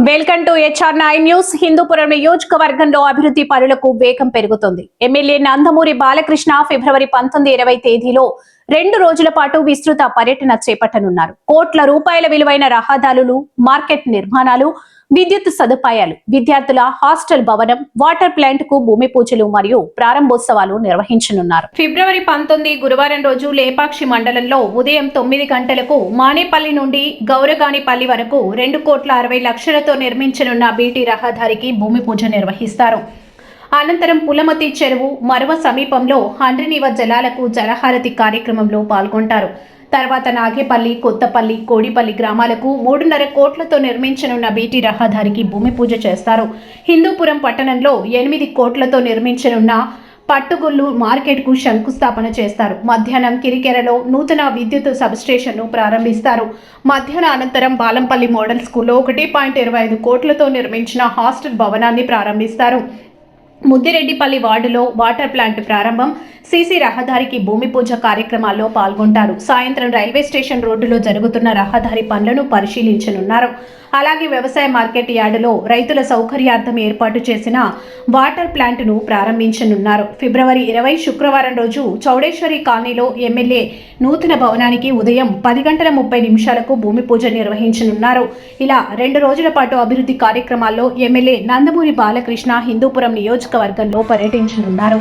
Welcome to HR9 news. Hindupuram నియోజకవర్గంలో అభివృద్ధి పనులకు వేగం పెరుగుతుంది. ఎమ్మెల్యే నందమూరి బాలకృష్ణ ఫిబ్రవరి 19, 20 తేదీలో 2 రోజుల పాటు విస్తృత పర్యటన చేపట్టనున్నారు. కోట్ల రూపాయల విలువైన రహదారులు, మార్కెట్ నిర్మాణాలు, విద్యుత్ సదుపాయాలు, విద్యార్థుల హాస్టల్ భవనం, వాటర్ ప్లాంట్ కు భూమి పూజలు మరియు ప్రారంభోత్సవాలు నిర్వహించనున్నారు. ఫిబ్రవరి 19 గురువారం రోజు లేపాక్షి మండలంలో ఉదయం 9 గంటలకు మానేపల్లి నుండి గౌరగానిపల్లి వరకు 2,60,00,000తో నిర్మించనున్న బీటీ రహదారికి భూమి పూజ నిర్వహిస్తారు. అనంతరం పులమతి చెరువు మరువ సమీపంలో హండ్రినీవ జలాలకు జలహారతి కార్యక్రమంలో పాల్గొంటారు. తర్వాత నాగేపల్లి, కొత్తపల్లి, కోడిపల్లి గ్రామాలకు 3.5 కోట్లతో నిర్మించనున్న బీటీ రహదారికి భూమి పూజ చేస్తారు. హిందూపురం పట్టణంలో 8 కోట్లతో నిర్మించనున్న పట్టుగుళ్ళు మార్కెట్కు శంకుస్థాపన చేస్తారు. మధ్యాహ్నం కిరికెరలో నూతన విద్యుత్ సబ్స్టేషన్ను ప్రారంభిస్తారు. మధ్యాహ్న అనంతరం బాలంపల్లి మోడల్ స్కూల్లో 1.25 కోట్లతో నిర్మించిన హాస్టల్ భవనాన్ని ప్రారంభిస్తారు. ముద్దిరెడ్డిపల్లి వార్డులో వాటర్ ప్లాంట్ ప్రారంభం, సీసీ రహదారికి భూమి పూజ కార్యక్రమాల్లో పాల్గొంటారు. సాయంత్రం రైల్వే స్టేషన్ రోడ్డులో జరుగుతున్న రహదారి పనులను పరిశీలించనున్నారు. అలాగే వ్యవసాయ మార్కెట్ యార్డులో రైతుల సౌకర్యార్థం ఏర్పాటు చేసిన వాటర్ ప్లాంట్ను ప్రారంభించనున్నారు. ఫిబ్రవరి 20 శుక్రవారం రోజు చౌడేశ్వరి కాలనీలో ఎమ్మెల్యే నూతన భవనానికి ఉదయం 10:30 భూమి పూజ నిర్వహించనున్నారు. ఇలా 2 రోజుల పాటు అభివృద్ధి కార్యక్రమాల్లో ఎమ్మెల్యే నందమూరి బాలకృష్ణ హిందూపురం నియోజకవర్గంలో పర్యటించనున్నారు.